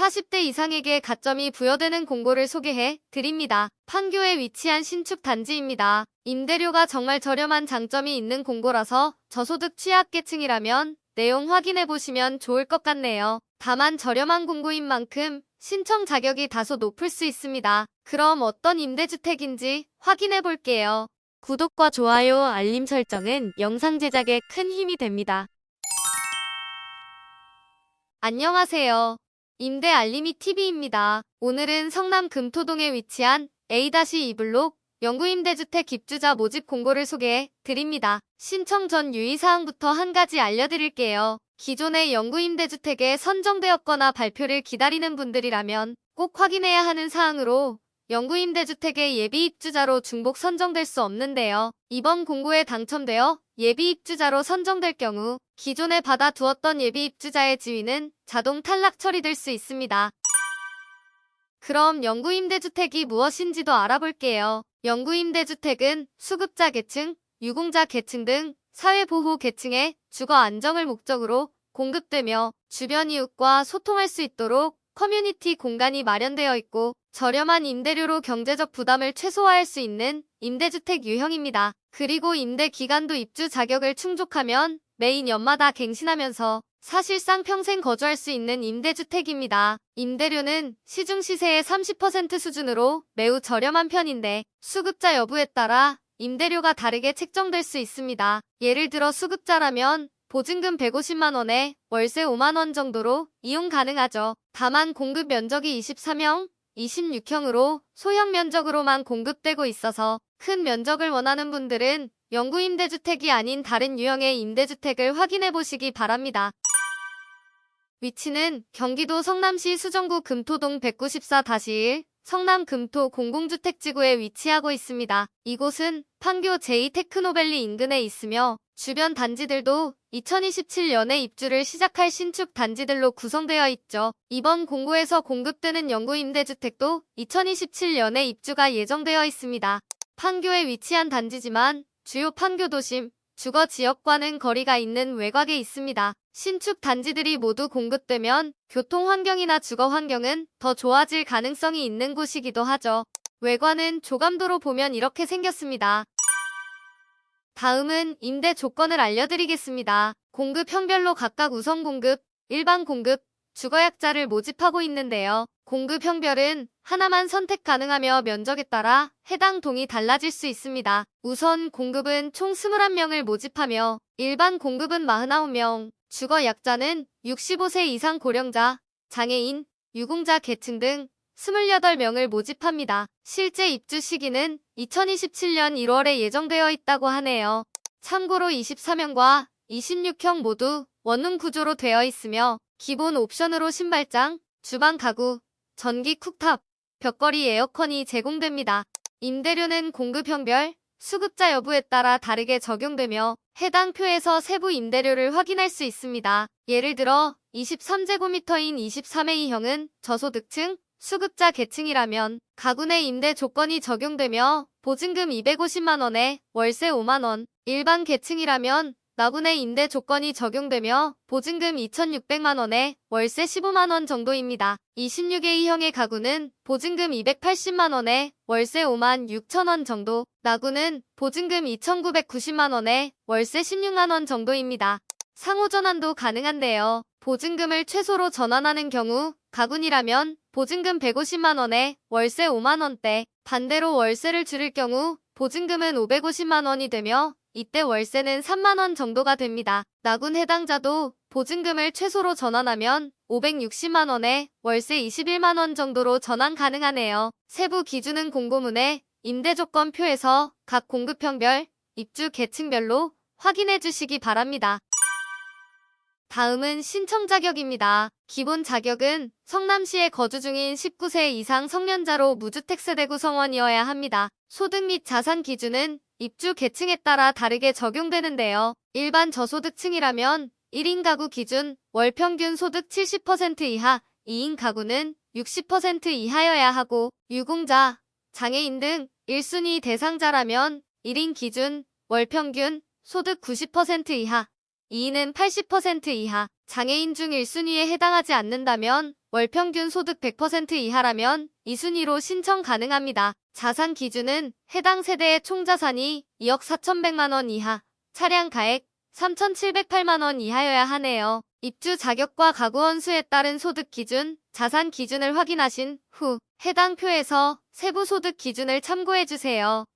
40대 이상에게 가점이 부여되는 공고를 소개해 드립니다. 판교에 위치한 신축 단지입니다. 임대료가 정말 저렴한 장점이 있는 공고라서 저소득 취약계층이라면 내용 확인해 보시면 좋을 것 같네요. 다만 저렴한 공고인 만큼 신청 자격이 다소 높을 수 있습니다. 그럼 어떤 임대주택인지 확인해 볼게요. 구독과 좋아요, 알림 설정은 영상 제작에 큰 힘이 됩니다. 안녕하세요. 임대 알림이 TV입니다. 오늘은 성남 금토동에 위치한 A-2블록 영구임대주택 입주자 모집 공고를 소개해 드립니다. 신청 전 유의사항부터 한 가지 알려드릴게요. 기존의 영구임대주택에 선정되었거나 발표를 기다리는 분들이라면 꼭 확인해야 하는 사항으로 영구임대주택의 예비입주자로 중복 선정될 수 없는데요. 이번 공고에 당첨되어 예비입주자로 선정될 경우 기존에 받아두었던 예비입주자의 지위는 자동 탈락 처리될 수 있습니다. 그럼 영구임대주택이 무엇인지도 알아볼게요. 영구임대주택은 수급자 계층, 유공자 계층 등 사회보호 계층의 주거 안정을 목적으로 공급되며 주변 이웃과 소통할 수 있도록 커뮤니티 공간이 마련되어 있고 저렴한 임대료로 경제적 부담을 최소화할 수 있는 임대주택 유형입니다. 그리고 임대 기간도 입주 자격을 충족하면 매인 연마다 갱신하면서 사실상 평생 거주할 수 있는 임대주택입니다. 임대료는 시중 시세의 30% 수준으로 매우 저렴한 편인데 수급자 여부에 따라 임대료가 다르게 책정될 수 있습니다. 예를 들어 수급자라면 보증금 150만 원에 월세 5만 원 정도로 이용 가능하죠. 다만 공급 면적이 23형, 26형으로 소형 면적으로만 공급되고 있어서 큰 면적을 원하는 분들은 영구임대주택이 아닌 다른 유형의 임대주택을 확인해 보시기 바랍니다. 위치는 경기도 성남시 수정구 금토동 194-1 성남 금토 공공주택지구에 위치하고 있습니다. 이곳은 판교 제2테크노밸리 인근에 있으며 주변 단지들도 2027년에 입주를 시작할 신축 단지들로 구성되어 있죠. 이번 공고에서 공급되는 영구임대주택도 2027년에 입주가 예정되어 있습니다. 판교에 위치한 단지지만 주요 판교 도심, 주거 지역과는 거리가 있는 외곽에 있습니다. 신축 단지들이 모두 공급되면 교통 환경이나 주거 환경은 더 좋아질 가능성이 있는 곳이기도 하죠. 외관은 조감도로 보면 이렇게 생겼습니다. 다음은 임대 조건을 알려드리겠습니다. 공급형별로 각각 우선 공급, 일반 공급, 주거약자를 모집하고 있는데요. 공급형별은 하나만 선택 가능하며 면적에 따라 해당 동이 달라질 수 있습니다. 우선 공급은 총 21명을 모집하며 일반 공급은 49명, 주거약자는 65세 이상 고령자, 장애인, 유공자 계층 등 28명을 모집합니다. 실제 입주 시기는 2027년 1월에 예정되어 있다고 하네요. 참고로 24명과 26형 모두 원룸 구조로 되어 있으며 기본 옵션으로 신발장, 주방 가구, 전기 쿡탑, 벽걸이 에어컨이 제공됩니다. 임대료는 공급형별, 수급자 여부에 따라 다르게 적용되며 해당 표에서 세부 임대료를 확인할 수 있습니다. 예를 들어 23제곱미터인 23A형은 저소득층, 수급자 계층이라면 가구 내 임대 조건이 적용되며 보증금 250만 원에 월세 5만 원, 일반 계층이라면 나구 내 임대 조건이 적용되며 보증금 2,600만 원에 월세 15만 원 정도입니다. 26A형의 가구는 보증금 280만 원에 월세 5만 6천 원 정도, 나구는 보증금 2,990만 원에 월세 16만 원 정도입니다. 상호 전환도 가능한데요. 보증금을 최소로 전환하는 경우 가군이라면 보증금 150만 원에 월세 5만 원대, 반대로 월세를 줄일 경우 보증금은 550만 원이 되며 이때 월세는 3만 원 정도가 됩니다. 나군 해당자도 보증금을 최소로 전환하면 560만 원에 월세 21만 원 정도로 전환 가능하네요. 세부 기준은 공고문에 임대조건표에서 각 공급형별, 입주 계층별로 확인해 주시기 바랍니다. 다음은 신청 자격입니다. 기본 자격은 성남시에 거주 중인 19세 이상 성년자로 무주택 세대 구성원이어야 합니다. 소득 및 자산 기준은 입주 계층에 따라 다르게 적용되는데요. 일반 저소득층이라면 1인 가구 기준 월 평균 소득 70% 이하, 2인 가구는 60% 이하여야 하고 유공자, 장애인 등 1순위 대상자라면 1인 기준 월 평균 소득 90% 이하, 2인은 80% 이하, 장애인 중 1순위에 해당하지 않는다면 월평균 소득 100% 이하라면 이 순위로 신청 가능합니다. 자산 기준은 해당 세대의 총자산이 2억 4,100만 원 이하, 차량 가액 3,708만 원 이하여야 하네요. 입주 자격과 가구 원수에 따른 소득 기준, 자산 기준을 확인하신 후 해당 표에서 세부 소득 기준을 참고해주세요.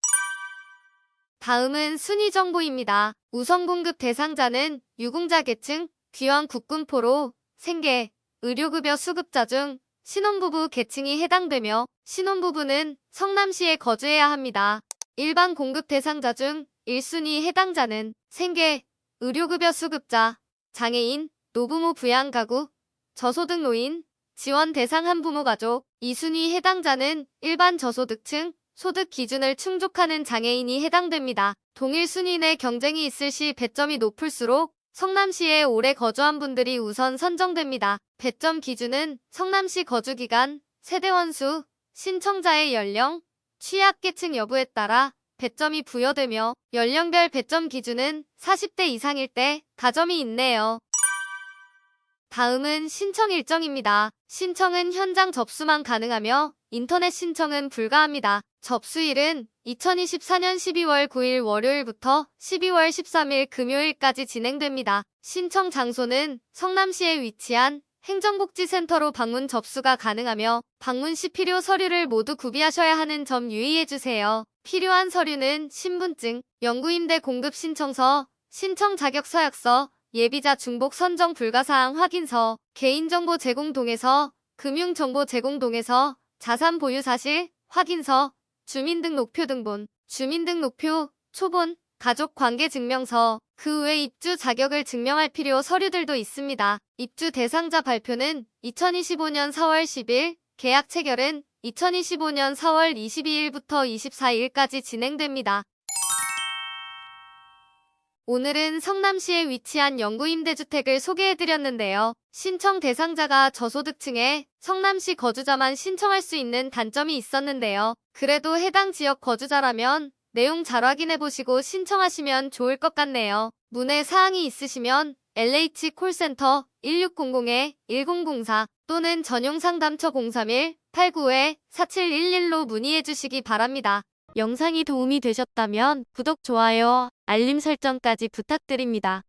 다음은 순위 정보입니다. 우선 공급 대상자는 유공자 계층, 귀환 국군포로 생계, 의료급여 수급자 중 신혼부부 계층이 해당되며 신혼부부는 성남시에 거주해야 합니다. 일반 공급 대상자 중 1순위 해당자는 생계, 의료급여 수급자, 장애인, 노부모 부양가구, 저소득 노인, 지원 대상 한부모 가족, 2순위 해당자는 일반 저소득층, 소득 기준을 충족하는 장애인이 해당됩니다. 동일 순위 내 경쟁이 있을 시 배점이 높을수록 성남시에 오래 거주한 분들이 우선 선정됩니다. 배점 기준은 성남시 거주기간, 세대원수, 신청자의 연령, 취약계층 여부에 따라 배점이 부여되며 연령별 배점 기준은 40대 이상일 때 가점이 있네요. 다음은 신청 일정입니다. 신청은 현장 접수만 가능하며 인터넷 신청은 불가합니다. 접수일은 2024년 12월 9일 월요일부터 12월 13일 금요일까지 진행됩니다. 신청 장소는 성남시에 위치한 행정복지센터로 방문 접수가 가능하며 방문 시 필요 서류를 모두 구비하셔야 하는 점 유의해주세요. 필요한 서류는 신분증, 영구임대 공급 신청서, 신청 자격 서약서, 예비자 중복 선정 불가사항 확인서, 개인정보 제공 동의서, 금융정보 제공 동의서, 자산 보유 사실 확인서, 주민등록표 등본, 주민등록표, 초본, 가족관계증명서, 그 외 입주 자격을 증명할 필요 서류들도 있습니다. 입주 대상자 발표는 2025년 4월 10일, 계약 체결은 2025년 4월 22일부터 24일까지 진행됩니다. 오늘은 성남시에 위치한 영구임대주택을 소개해드렸는데요. 신청 대상자가 저소득층에 성남시 거주자만 신청할 수 있는 단점이 있었는데요. 그래도 해당 지역 거주자라면 내용 잘 확인해보시고 신청하시면 좋을 것 같네요. 문의 사항이 있으시면 LH 콜센터 1600-1004 또는 전용상담처 031-892-4711로 문의해주시기 바랍니다. 영상이 도움이 되셨다면 구독, 좋아요, 알림 설정까지 부탁드립니다.